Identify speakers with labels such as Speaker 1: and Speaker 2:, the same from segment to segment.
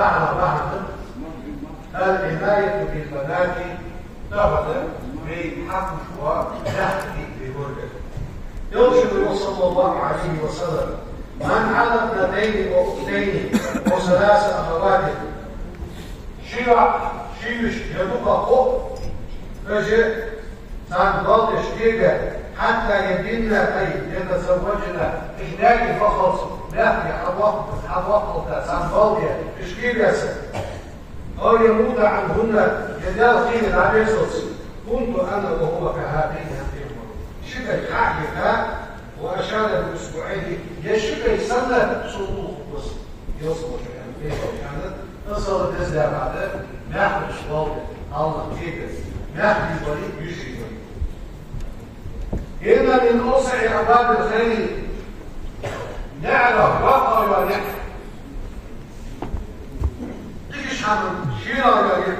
Speaker 1: بعد العناية بالبنات تبدا بحق ونحكي بهرجة. يرشد صلى الله عليه وسلم من على ابنتين واختين وثلاث اخوات شيش يدق فوق فجأ سنضاد شكيكا حتى يدينا أي يتزوجنا إحداك فقط نحن حوقت سنضاد شكيكا أو يموت عنهن يدال خير العبيسوس كنت أنا وهو كهاتين شكا حاجة وأشار بالأسبوعين يشكا يسنى صدوق بس يصبح يعني تصل النزل بعد نحن شغال الله كده نحن وليد يشري هنا من أوسع عباد الخير نعرف وقع ونحن تيجيش عن شيرا ونحن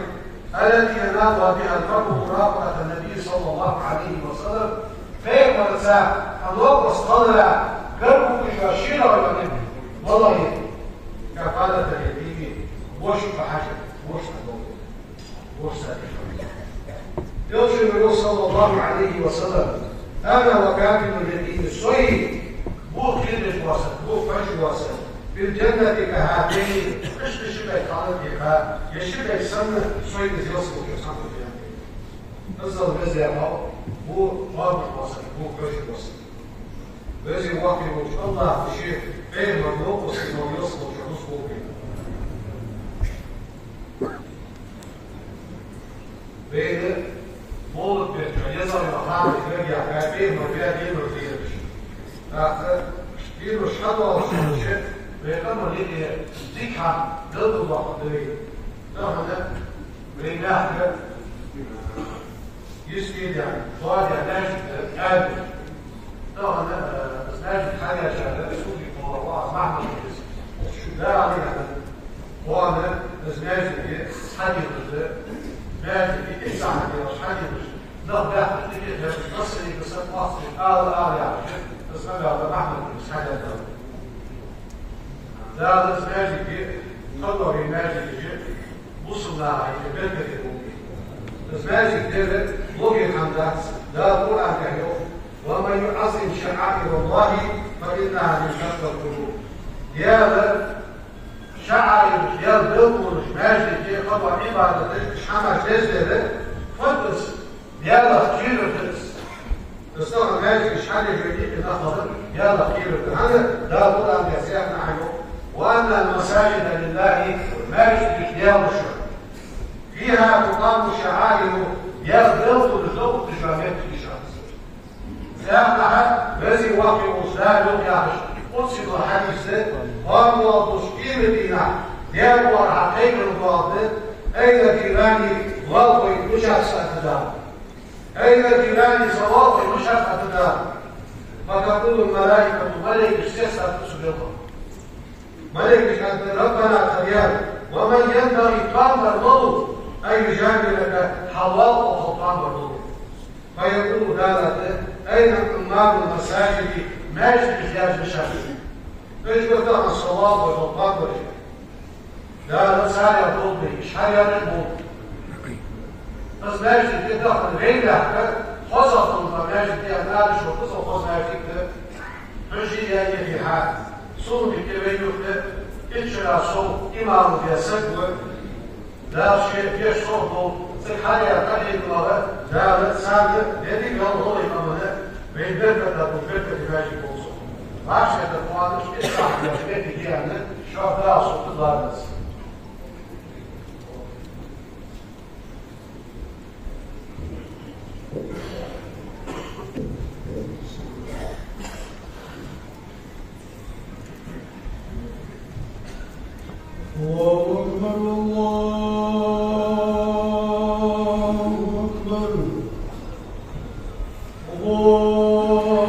Speaker 1: التي ينال بها المرء مرافقة النبي صلى الله عليه وسلم فيه مرساء الله وصطلع قلبه في شيرا ونحن والله كفالة اليتيم وش بحاجة وش تدور وش ساتفة يرشد صلى الله عليه وسلم أنا وكافل اليتيم الصيد بو كلمة واسط بو فج واسط في الجنة كهاتين مش تشبه قالت يبقى يشبه يسمى صيد يصبح يصبح يعني نزل بزي الله بو رابط واسط بو فج واسط بزي واقع وش الله في شيء غير مملوك وصيد يصبح يصبح بين مولد يظهر المقام يرجع كافين وفيها دين وفيرش فيرش خطوة وشيء بيقوم ليه ذكر ضد الوقت ده بين نحن يسكي يعني صواد يحتاج قادر طبعا ناجد حاجة شهادة سوري مواضيع محمد ده علينا هو أنا ناجد حاجة لازم يتسع مش حاجه مش ده تيجي تصري بس مصري يعني بس هذا محمد مش حاجه ده لازم يجي خطوه يجي وصلنا على البلد لازم يجي كده لوجي الحمد ده القران يعني ومن يعظم شعائر الله فانها من تقوى القلوب يا شعائر يا بالقرش ماشي في خطوة عبادة حمى جزء فدس يلا خير الفدس تستغل ماشي مش حاجة جديد إذا خطر يلا خير الفدس هذا لا بد أن يسيح نحن وأن المساجد لله ماشي بإحياء الشر فيها تقام شعائر يغضب الخلق تشامات الشخص سيحنا بذي واقع وصلاه يوم قدس الحديث وأمر تشكيل الدينار يبقى حقيقة الباطل أين كيراني واقعي مش أتدار أين كيراني صواقعي مش أتدار فتقول الملائكة ملك استسأل تسبقه ملك ربنا خيال ومن ينبغي قام الموت أن يجامل لك حواء وخطام الموت فيقول دالته أين أمام المساجد ماشي بخياج بشكل ايش بتاع الصواب والخطاب لا ساعة ضدي مش حاجة نقبل بس ماشي كده غير لحكة خصف الماشي دي أنالش وقصة وقصة ماشي كده ماشي يعني في حال صوم كده يوكده اتشرع صوم إمام فيها سكوة لا شيء فيه صوته زي حاجة يتحيي المرة لا ساعة يديك الله إمامنا بين بركة وبركة ماشي بوصف معش يتفوانش إصلاح الوجبات دي أنا شوف لا صوت الضارس الله أكبر الله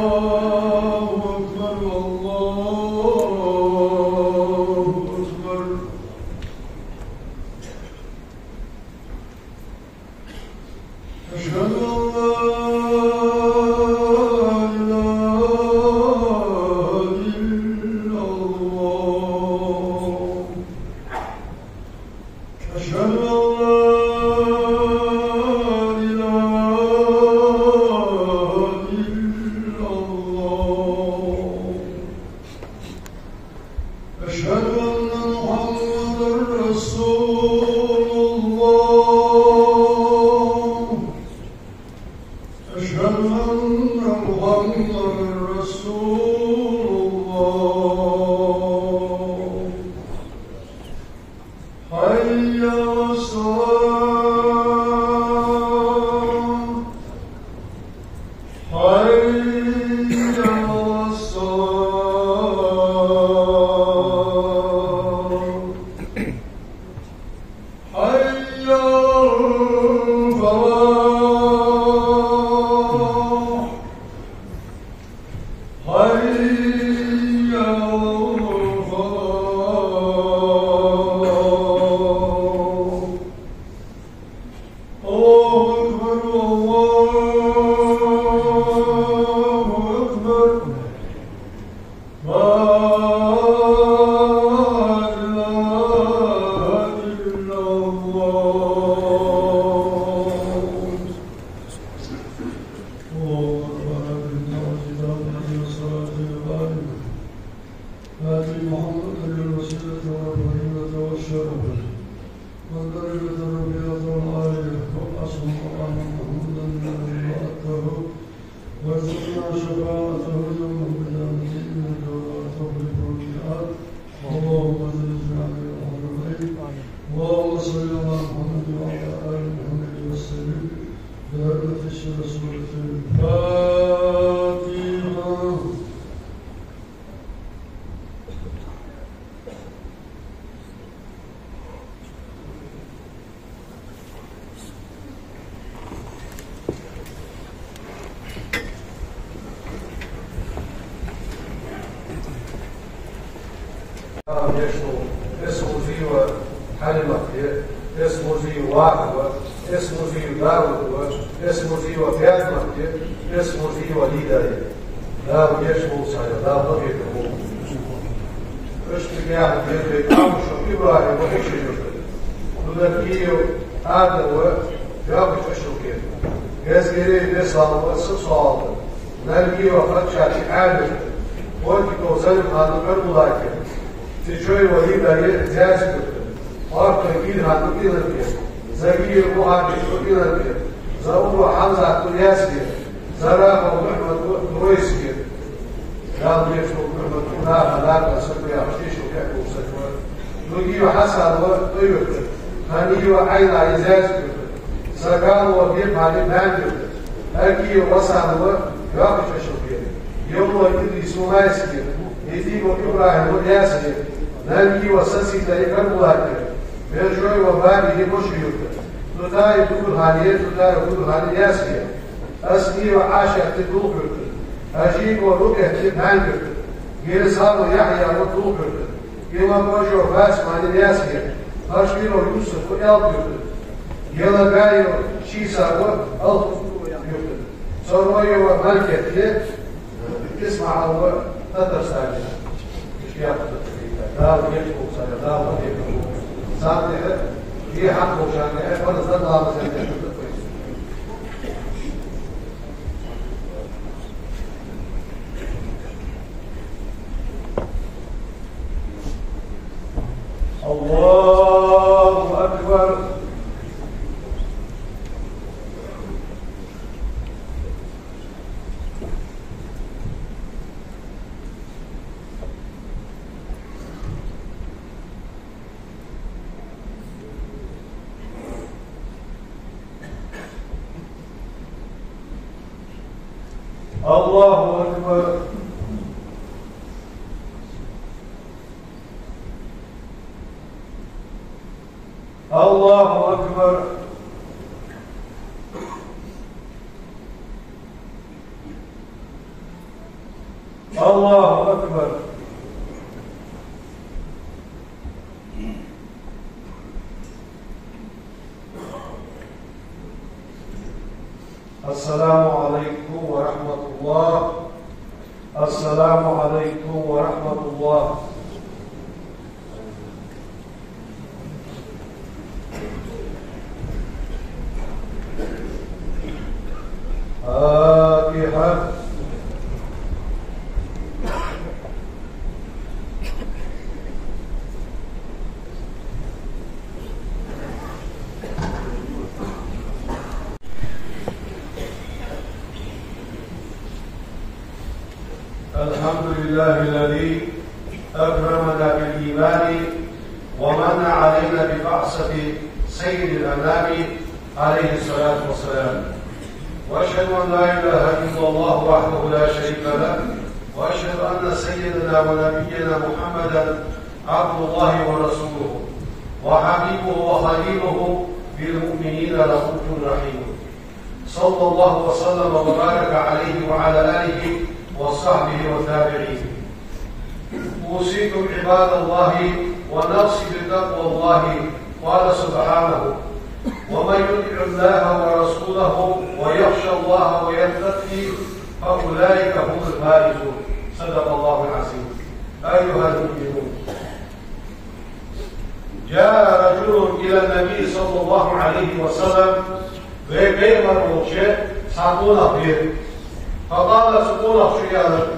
Speaker 1: أكبر
Speaker 2: أشهد أن محمدا رسول الله أشهد أن محمدا رسول الله حي على الصلاة حي على الصلاة حي على الفلاح حي على الفلاح الله أكبر الله أكبر لا إله إلا الله هذه محمد الوسيلة والفضيلة والشرف والدرجة الرفيعة والعالية وأسأل أن محمدا وأته وارزقنا شفاعته يوم القيامة إنك لا تخلف الميعاد اللهم صل على محمد اللهم صل على محمد وعلى آل محمد وسلم بهدف الرسول الفاتحة
Speaker 1: اسمه زي حلمة اسمه زي واحد اسمه زي داود اسمه زي فاطمة اسمه زي وليدة داود يشمو سعيد داود يكمو اشتكي على الجيد عمشو إبراهيم وحشي نذكيه آدم وجابش أشوكيه يزجري بيصال وصصال نلقيه وفتشاتي عادم وانتكو زلم هذا الحرم لايكه تشوي وليدة يزاز وارك يجيد هذا الكيلر زكي المهاجر الكيلر زور حمزة الياسي زراق ومحمد رويسي قال يشوف محمد كنا هذاك سكري عشيش وكاكو سكر نجي حسن وطيب هني وعينا يزاز سكان وبيب هذه بانجر أكيد وصل وياقش أشوفه يوم ويدري سمايسي يديك إبراهيم والياسي نبي وسسي طريقا ملاكا بيرجوي وباري لمشيوك تتاي تقول هالية تتاي تقول هالية ياسية أسمي وعاشة تدوبك أجيب ورقة تبهنك يرسال يحيى وطوبك يما بوجه فاسمع للياسية أشبير يوسف وإلبك يلا بايو شيسا وألبك سروي وملكة تسمع هو تدرساني مش ياخذ داود يكتب سنة داود يكتب صادقة في حق وشانة ولا زاد الله مثلا الله أكبر الله أكبر الله أكبر الله أكبر السلام عليكم ورحمة الله السلام عليكم ورحمة الله فاتحة. الحمد لله الذي أكرمنا بالإيمان ومن علينا ببعثة سيد الأنام عليه الصلاة والسلام. وأشهد أن لا إله إلا الله وحده لا شريك له، وأشهد أن سيدنا ونبينا محمدا عبد الله ورسوله وحبيبه وخليله بالمؤمنين رؤوف رحيم، صلى الله وسلم وبارك عليه وعلى آله وصحبه والتابعين. أوصيكم عباد الله ونفسي بتقوى الله. قال سبحانه: ومن يطع الله ورسوله ويخشى الله ويتقي فأولئك هم الفائزون. صدق الله العظيم. أيها المؤمنون، جاء رجل إلى النبي صلى الله عليه وسلم وبيغمر oluşu sakuna bir. Faqala sakuna şuyalım.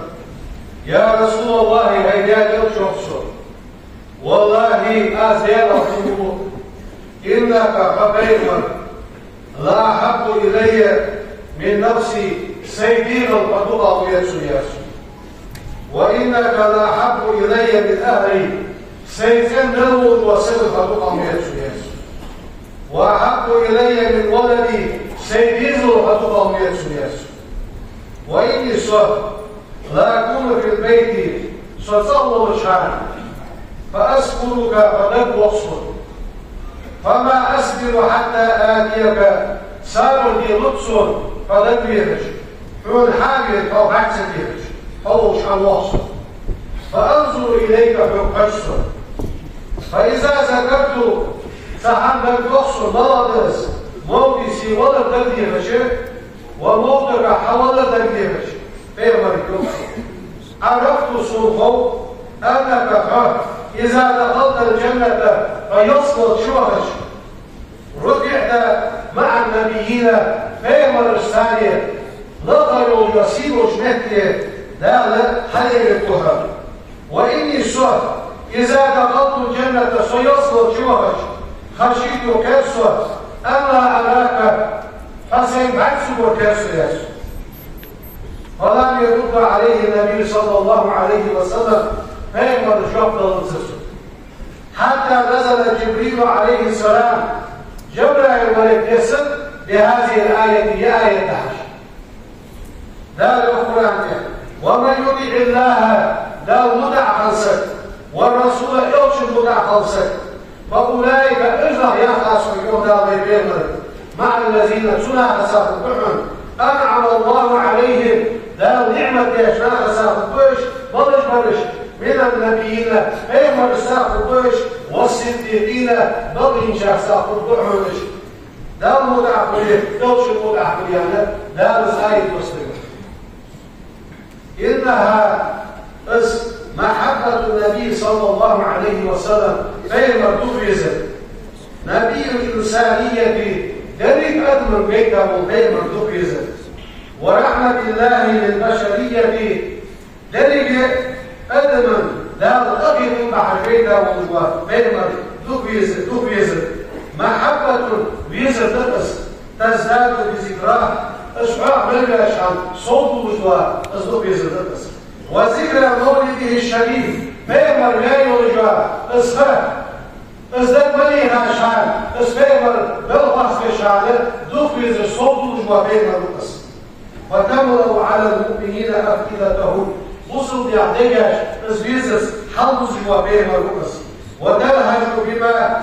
Speaker 1: Ya Resulallah, heydiyel çoksu. Wallahi aziyel afumu. İnnaka fabeyman la habbu ileyye min nafsi seydin al-fadu aviyetsu yasu. Ve innaka la habbu ileyye min ahli سيكون نلوذ وسبب فتقام يتسويس. وأحب إلي من ولدي سيديزل فتقام يتسويس. وإني صف لا أكون في البيت ستظل شعر فأسكرك فقد وصل فما أسبر حتى آتيك سابردي لطس فقد يرج فمن حاجة أو عكس يرج أو شعر وصل فأنظر إليك فأقشر فإذا ذكرت سحب الوصل بلدس موضسي ولا تقديرش وموضك حول تقديرش فيما الوصل عرفت صنفه أنك إذا دخلت الجنة فيصل شوهش رجعت مع النبيين فيما الثانية لغروا يسيروا شمتي لا حليلتها. وإني صف إذا دخلت الجنة سيصل شوهش خشيت كسوة ألا أراك فسيبعث كسوة. فلم يرد عليه النبي صلى الله عليه وسلم فيما الشفط الانتصر حتى نزل جبريل عليه السلام جبرائيل والابتسم بهذه الآية هي آية 11. ذلك القرآن: ومن يطع الله لا مدع خلصك والرسول يوشي مدع خلصك فأولئك إذا يخلصوا يهدى بيبيرنا مع الذين سنع ساقطهم أنعم الله عليهم لا نعمة يشنع ساقطوش بلش من النبيين فيما ساقطوش والصديقين بلين شاق ساقطوش لا مدع قليل يوشي مدع قليل لا رسائل مسلمة. إنها محبة النبي صلى الله عليه وسلم فيما تفرز نبي الإنسانية ذلك أدمن بيته فيما تفرز ورحمة الله للبشرية ذلك أدمن لا تقف بحريته فيما تفرز محبة بيزة تزداد بذكراه أشعار بالعشان صوت وجوه أصدق يزدقس وذكر مولده الشريف بيمر لا يرجع أصفه أصدق مليها شعر أصفيمر بالغاس بشعر دوف يزر صوت وجوه بيمر قص وتمروا على المؤمنين أفئدتهم وصل يعديش أصبيزس حلوز جوه بيمر قص وتلهج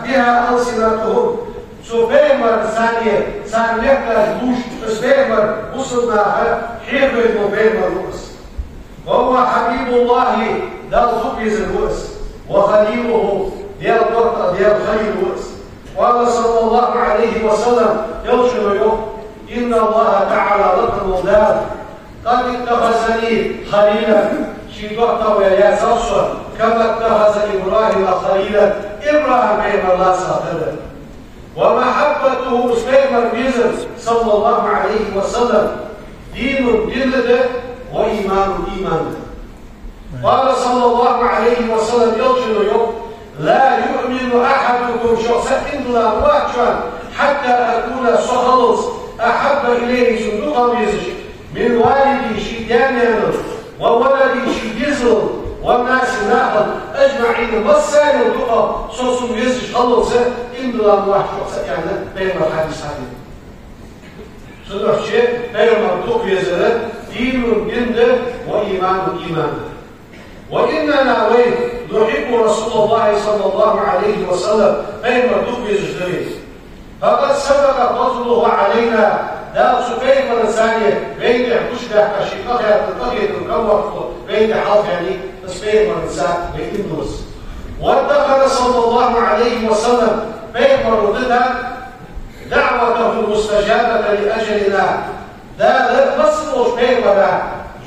Speaker 1: بها ألسنتهم سوفيمر ثانية ثانية جلوش سوفيمر وصلناها حيث المفيمر رؤس وهو حبيب الله دال زبيز الرؤس وخليله ديال قرطة ديال خليل الرؤس. قال صلى الله عليه وسلم يرشد يوم: إن الله تعالى لكم وداد قد اتخذني خليلا شيطوحته ويا سوشا كما اتخذ إبراهيم خليلا إبراهيم بين الله ساتدا. ومحبته سبيمر بيزر صلى الله عليه وسلم دين دلده وإيمان إيمان. قال صلى الله عليه وسلم يرشد يوم: لا يؤمن أحدكم شخصا إلا واحدا حتى أكون صخلص أحب إليه صندوق بيزر من والدي شيدانيا وولدي داخل أجمعين والثاني ودقة صوصهم يزج خلصة إن الله واحد شخص يعني بين الحديث هذه صدق شيء بين مردوك يزرد دين جند وإيمان إيمان وإننا نحب رسول الله صلى الله عليه وسلم بين مردوك يزرد فقد سبق فضله علينا دا سبيل فرنسانية بين حكوشة كشيقها تنتقل الكوة بين حالف يعني سبيل فرنسا بين دوس واتخذ صلى الله عليه وسلم بين مرددها دعوته المستجابة لأجلنا دا مصروش بين ولا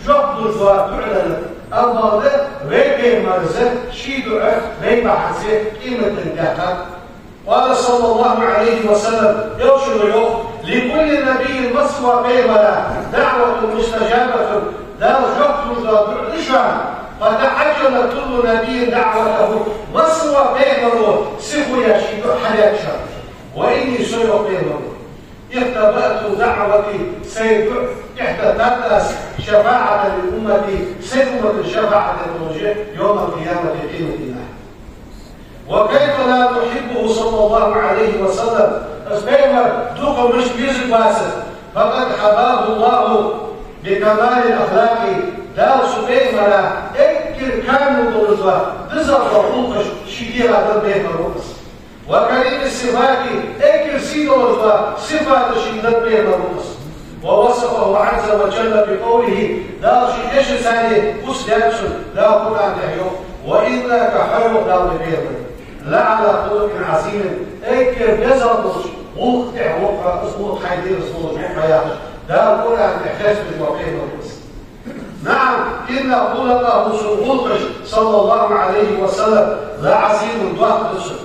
Speaker 1: جبد الزوار تعلن المرضى بين مرزة شي دعاء بين بحثة قيمة الداخل قال صلى الله عليه وسلم يرشد يوم لكل نبي مصوى بيبلا دعوة مستجابة لا جبت لشان فتعجل كل نبي دعوته مصوى بيبلا سفو يشيد حياة شر وإني سيء بيبلا اختبأت دعوتي سيد احتدت شفاعة لأمتي سيدمة الشفاعة الموجة يوم القيامة قيمة الله وكيف لا نحبه صلى الله عليه وسلم أسبيما دوق مش بيزك باسد فقد حباه الله بكمال الأخلاق دار سبيما لا اكر كانوا دولزوا دزر ضغوط شكيرا دبيما رؤس وكريم الصفات اكر سيدولزوا صفات شكيرا دبيما رؤس ووصفه عز وجل بقوله دار شكيش ثاني أسلامسل لا قرآن تحيو وإنك حلو دار بيما لا على خلق عظيم اكر بزرش وقع وقع اسمه حيدير اسمه حياة ده القرآن احساس بالواقعين والقصة نعم إن خلقه سلوكش صلى الله عليه وسلم لا عظيم ضغط الشر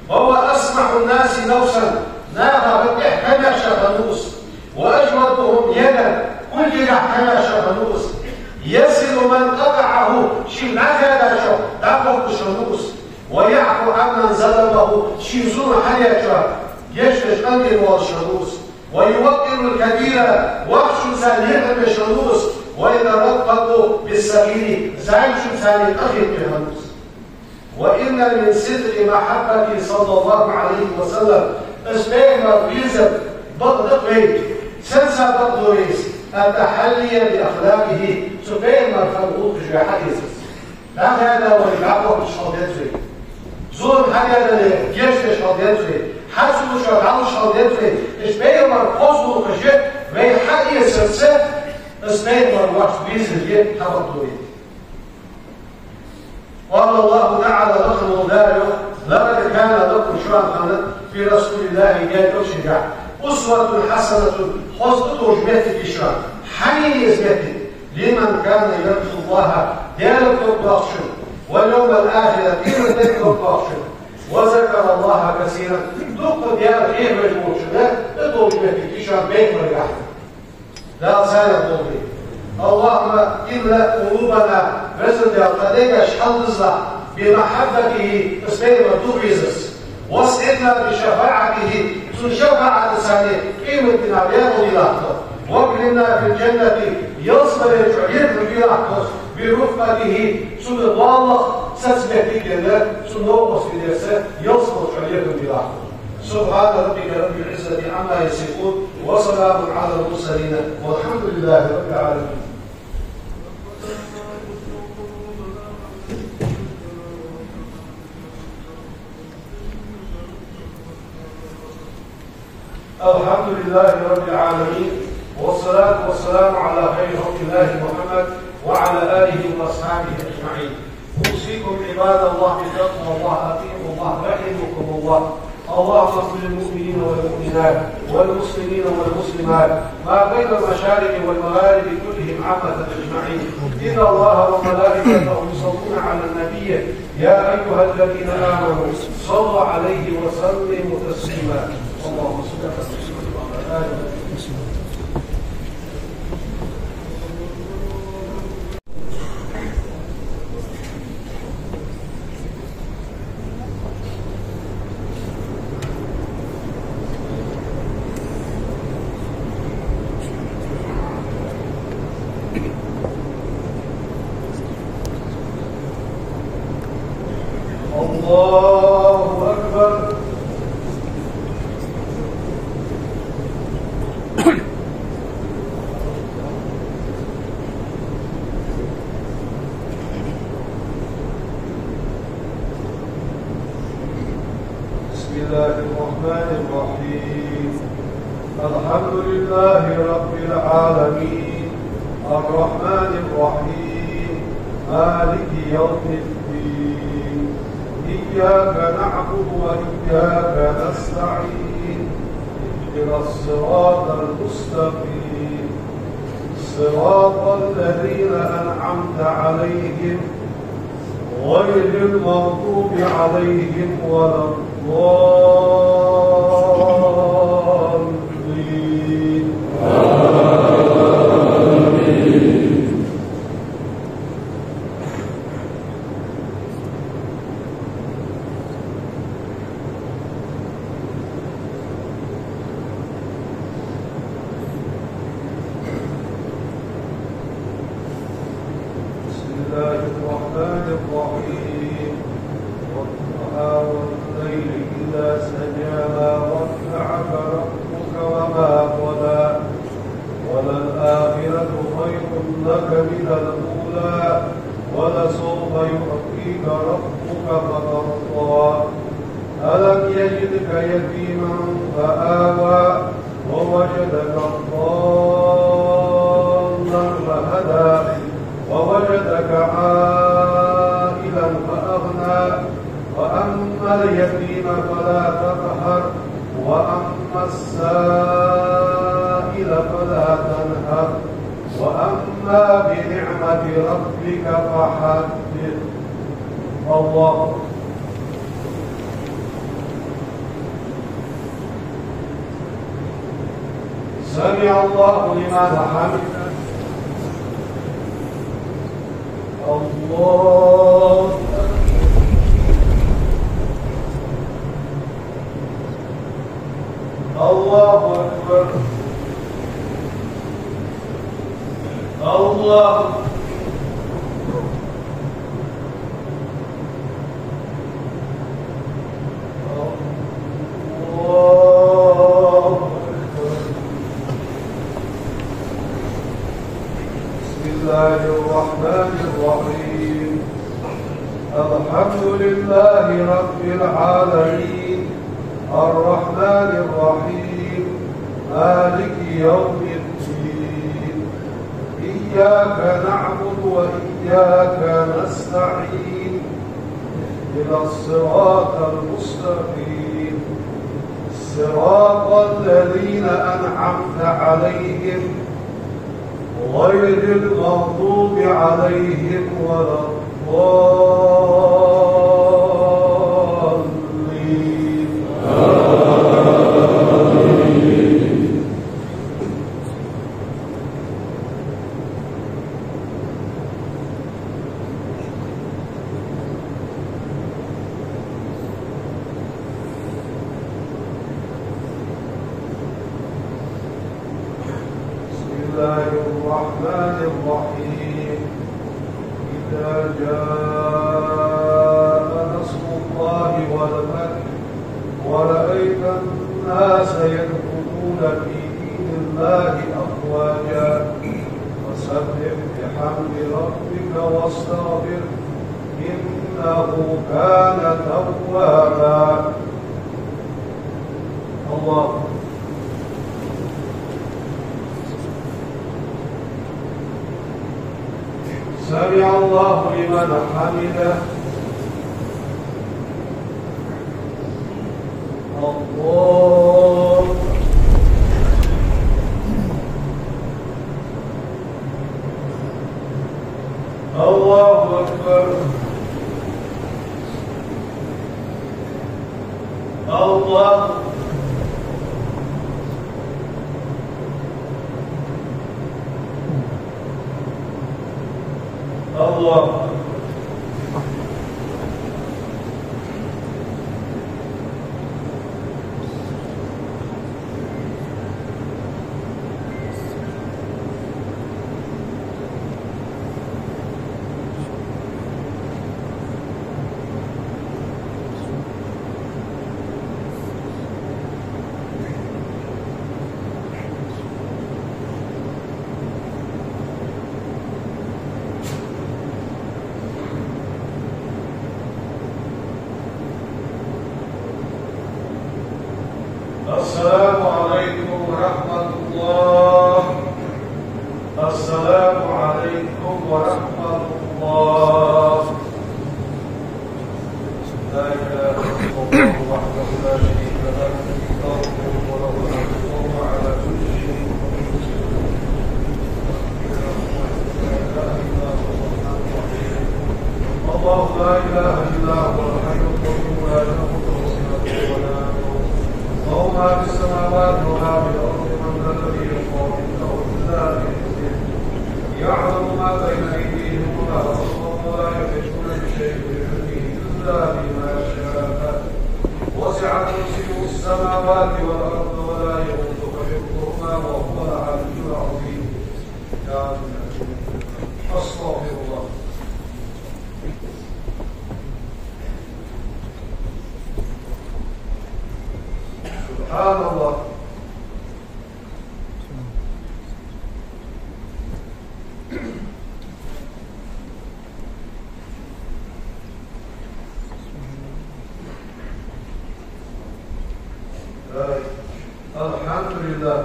Speaker 1: وهو أسمح الناس نفسا ناغا فتح كما شغنوس وأجودهم يدا كل كما شغنوس يصل من قطعه شمعك هذا شو تعبه بشغنوس ويعفو عمن ظلمه شيزون حياته يشفش أنجل والشروس ويوقر الكبير وحش ثانية بشروس وإذا ربطوا بالصغير زعيم ثاني أخذ بهنوس وإن من صدق محبته صلى الله عليه وسلم أسباب ريزم بغض بيت سنسى بغض ريز التحلي بأخلاقه سبين مرفوض في حديثه لا هذا والعقوة بالشهادات فيه زور حاجة لجيش شهادات فيه حسب شهادات شهادات فيه إسباب مرفوض وكشف بين حقيقة سلسة إسباب مرفوض بيزن حبط ريز قال الله تعالى لكم داريو لقد كان لكم شرعا في رسول الله جاء شجاع أسوة حسنة حسنة جمعتي في شرع حنين يزمتي لمن كان يرجو الله ديالك الباطشن واليوم الآخرة دين ذلك الباطشن وذكر الله كثيرا دق ديال غير مجموعة ادو جمعتي في شرع بين مرجع لا سالة دوبي اللهم إملأ قلوبنا رزق يقتديك شحنزنا بمحبته اسمه ودوبيزس واسعدنا بشفاعته تنشفع لسانه قيمة نبيان للأخطر واكرمنا في الجنة يصبر يجعير للأخطر برفقته سنضالق سسبتك لله سنوقف في اليساء يصبر يجعير للأخطر سبحان ربك رب العزة عما يصفون وسلام على المرسلين والحمد لله رب العالمين. الحمد لله رب العالمين والصلاة والسلام على خير خلق الله محمد وعلى آله وأصحابه أجمعين. أوصيكم عباد الله بتقوى الله أطيعوا الله رحمكم الله. اللهم اغفر للمؤمنين والمؤمنات والمسلمين والمسلمات ما بين المشارق والمغارب كلهم عامة أجمعين. إن الله وملائكته يصلون على النبي يا أيها الذين آمنوا صلوا عليه وسلموا تسليما. اللهم صل على محمد وعلى آله وصحبه. الله أكبر. بسم الله الرحمن الرحيم. الحمد لله رب العالمين الرحمن الرحيم مالك يوم الدين إياك نعبد وإياك نستعين اهدنا الصراط المستقيم صراط الذين أنعمت عليهم غير المغضوب عليهم ولا الضالين. بسم الله الرحمن الرحيم. والضحى والليل إذا سجى ما ودعك ربك وما قلى وللآخرة خير لك من الأولى ولسوف يعطيك ربك فترضى. ألم يجدك يتيما فآوى ووجدك ضالا فهدى ووجدك عائلا فأغنى وأما اليتيم فلا تقهر وأما السائل فلا تنهر وأما بنعمة ربك فحدث. الله سمع الله لمن حمده. الله الله أكبر. الله الرحمن الرحيم. الحمد لله رب العالمين الرحمن الرحيم مالك يوم الدين إياك نعبد وإياك نستعين اهدنا الصراط المستقيم صراط الذين أنعمت عليهم غير المغضوب عليهم ولا الضالين. بسم الله الرحمن الرحيم. إذا جاء نصر الله والفتح ورأيت الناس يدخلون في دين الله أفواجا فسبح بحمد ربك واستغفر إنه كان توابا. الله سمع الله لمن حمده. الله الله أكبر. الله الله
Speaker 2: لا إله إلا الله وحده لا شريك له له الملك وله الحمد وهو على كل شيء قدير. الله لا إله إلا هو الحي القيوم لا تأخذه سنة ولا نوم له ما في السماوات وما في الأرض من ذا الذي يشفع عنده إلا بإذنه يعلم ما بين أيديهم وما خلفهم ولا يحيطون بشيء من علمه إلا بما شاء وسع كرسيه السماوات والأرض ولا يؤوده حفظهما وهو العلي العظيم. أستغفر الله. سبحان الله. الحمد لله.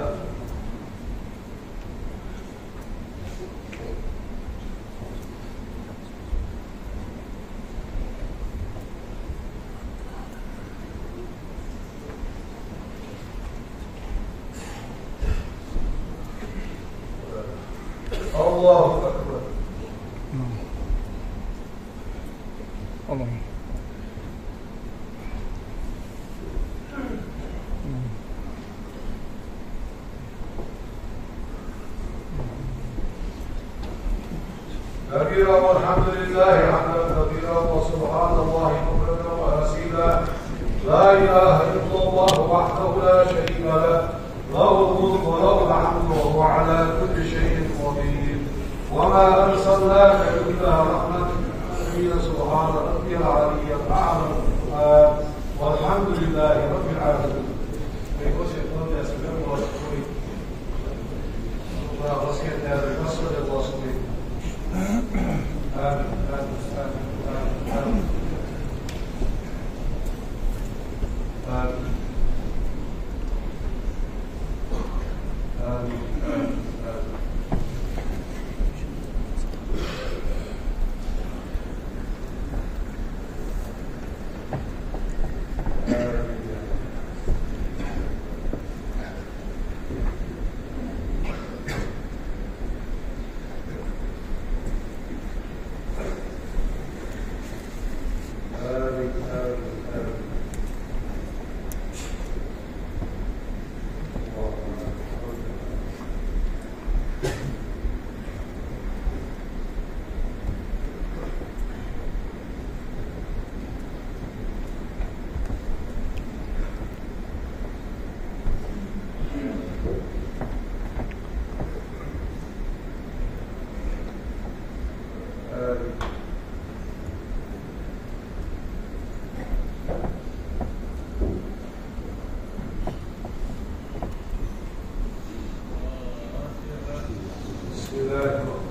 Speaker 2: الله أكبر.
Speaker 3: الله.
Speaker 2: كبيرا والحمد لله حمدا كثيرا وسبحان الله بكرة وأصيلا. لا إله إلا الله وحده لا شريك له له الملك وله الحمد وهو على كل شيء قدير. وما أرسلناك إلا رحمة للعالمين. سبحان ربي العلي الأعلى. والحمد لله رب العالمين. بسم الله الرحمن الرحيم.